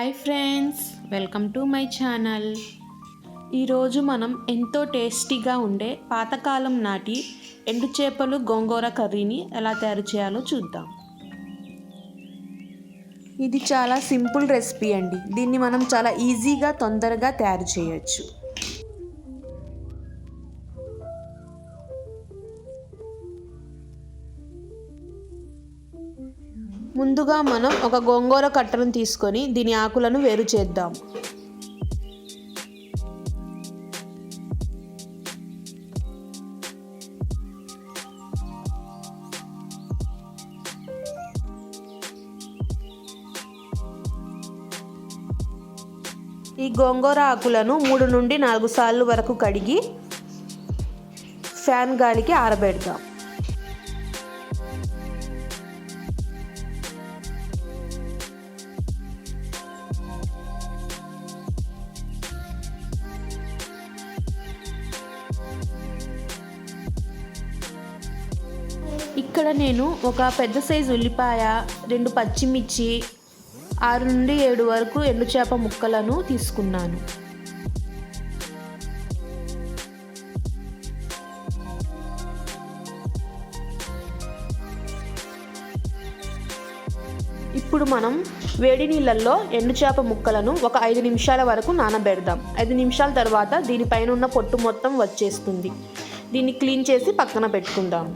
Hi friends, welcome to my channel. ఈరోజు మనం ఎంతో టేస్టీగా ఉండే పాతకాలం నాటి ఎండు చేపలు గోంగూర కర్రీని ఎలా తయారు చేయాలో చూద్దాం. ఇది చాలా సింపుల్ రెసిపీ అండి. దీన్ని మనం చాలా ఈజీగా తొందరగా తయారు చేయొచ్చు. ముందుగా మనం ఒక గోంగూర కట్టను తీసుకొని దీని ఆకులను వేరు చేద్దాం. ఈ గోంగూర ఆకులను 3 నుండి 4 సార్లు వరకు కడిగి ఫ్యాన్ గాలికి ఆరబెడదాం. ఇక్కడ నేను ఒక పెద్ద సైజు ఉల్లిపాయ, 2 పచ్చిమిర్చి, 6 నుండి 7 వరకు ఎండు చేప ముక్కలను తీసుకున్నాను. ఇప్పుడు మనం వేడి నీళ్ళల్లో ఎండు చేప ముక్కలను ఒక 5 నిమిషాల వరకు నానబెడదాం. 5 నిమిషాల తర్వాత దీనిపైన ఉన్న పొట్టు మొత్తం వచ్చేస్తుంది. దీన్ని క్లీన్ చేసి పక్కన పెట్టుకుందాం.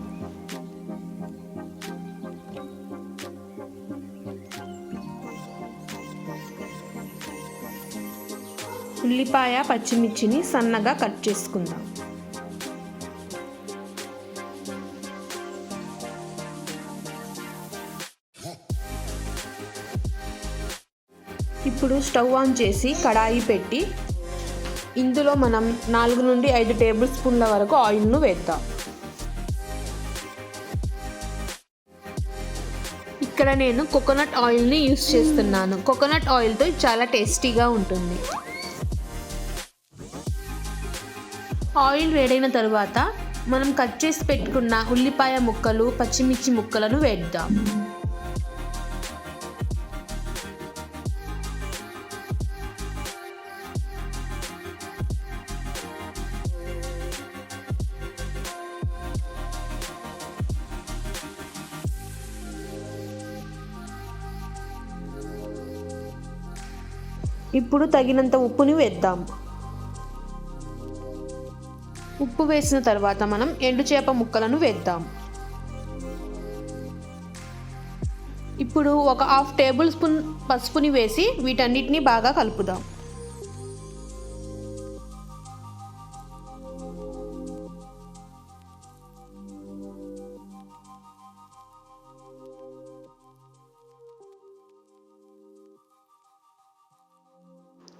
ఉల్లిపాయ, పచ్చిమిర్చిని సన్నగా కట్ చేసుకుందాం. ఇప్పుడు స్టవ్ ఆన్ చేసి కడాయి పెట్టి ఇందులో మనం 4 నుండి 5 టేబుల్ స్పూన్ల వరకు ఆయిల్ను వేద్దాం. ఇక్కడ నేను కోకోనట్ ఆయిల్ని యూస్ చేస్తున్నాను. కోకోనట్ ఆయిల్తో చాలా టేస్టీగా ఉంటుంది. ఆయిల్ వేడైన తరువాత మనం కట్ చేసి పెట్టుకున్న ఉల్లిపాయ ముక్కలు, పచ్చిమిర్చి ముక్కలను వేద్దాం. ఇప్పుడు తగినంత ఉప్పుని వేద్దాం. ఉప్పు వేసిన తర్వాత మనం ఎండు చేప ముక్కలను వేద్దాం. ఇప్పుడు ఒక 1/2 టేబుల్ స్పూన్ పసుపుని వేసి వీటన్నిటిని బాగా కలుపుదాం.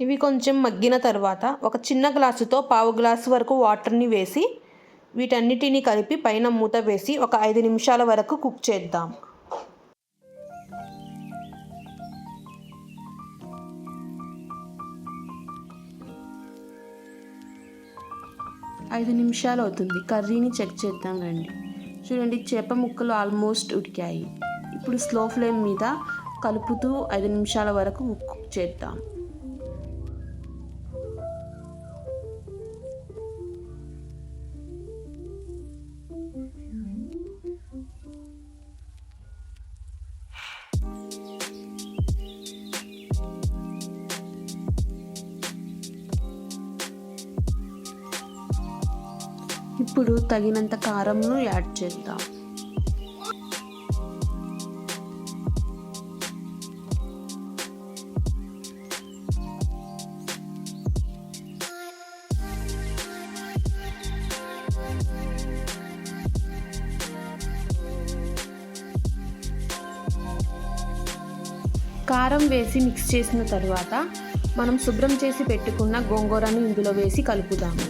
ఇవి కొంచెం మగ్గిన తర్వాత ఒక చిన్న గ్లాసుతో 1/2 గ్లాసు వరకు వాటర్ని వేసి వీటన్నిటిని కలిపి పైన మూత వేసి ఒక 5 నిమిషాల వరకు కుక్ చేద్దాం. ఐదు నిమిషాలు అవుతుంది. కర్రీని చెక్ చేద్దాం రండి. చూడండి, చేప ముక్కలు ఆల్మోస్ట్ ఉడికాయి. ఇప్పుడు స్లో ఫ్లేమ్ మీద కలుపుతూ 5 నిమిషాల వరకు కుక్ చేద్దాం. ఇప్పుడు తగినంత కారంను యాడ్ చేద్దాం. కారం వేసి మిక్స్ చేసిన తర్వాత మనం శుభ్రం చేసి పెట్టుకున్న గోంగూరను ఇందులో వేసి కలుపుదాము.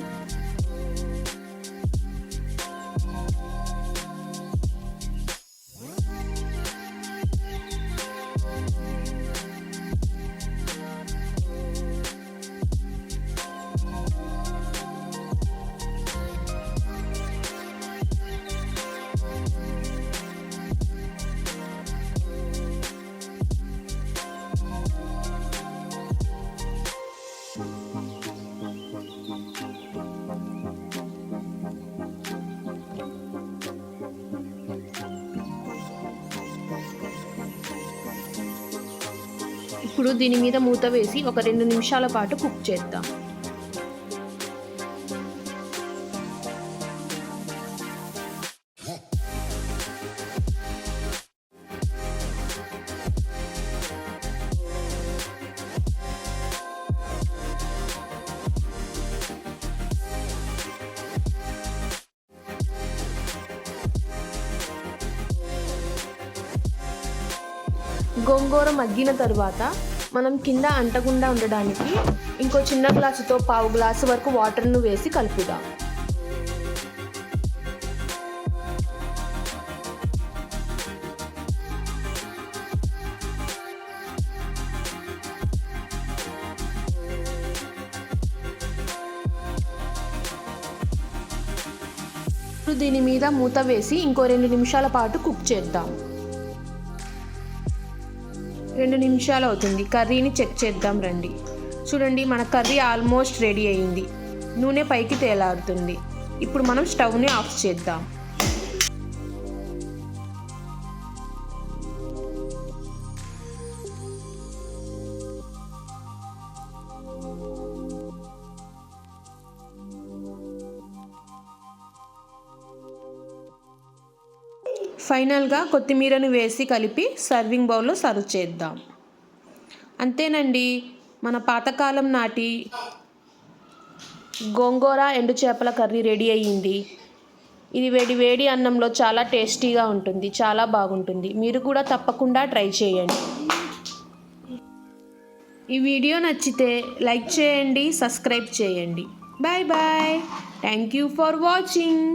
ఇప్పుడు దీని మీద మూత వేసి ఒక 2 నిమిషాల పాటు కుక్ చేద్దాం. గోంగూర మగ్గిన తర్వాత మనం కింద అంటకుండా ఉండడానికి ఇంకో చిన్న గ్లాసుతో పావు గ్లాసు వరకు వాటర్ను వేసి కలుపుదాం. ఇప్పుడు దీని మీద మూత వేసి ఇంకో 2 నిమిషాల పాటు కుక్ చేద్దాం. 2 నిమిషాలు అవుతుంది. కర్రీని చెక్ చేద్దాం రండి. చూడండి, మన కర్రీ ఆల్మోస్ట్ రెడీ అయింది. నూనె పైకి తేలాడుతుంది. ఇప్పుడు మనం స్టవ్ని ఆఫ్ చేద్దాం. ఫైనల్గా కొత్తిమీరను వేసి కలిపి సర్వింగ్ బౌల్లో సర్వ్ చేద్దాం. అంతేనండి, మన పాతకాలం నాటి గోంగూర ఎండు చేపల కర్రీ రెడీ అయ్యింది. ఇది వేడి వేడి అన్నంలో చాలా టేస్టీగా ఉంటుంది, చాలా బాగుంటుంది. మీరు కూడా తప్పకుండా ట్రై చేయండి. ఈ వీడియో నచ్చితే లైక్ చేయండి, సబ్స్క్రైబ్ చేయండి. Bye bye. Thank you for watching.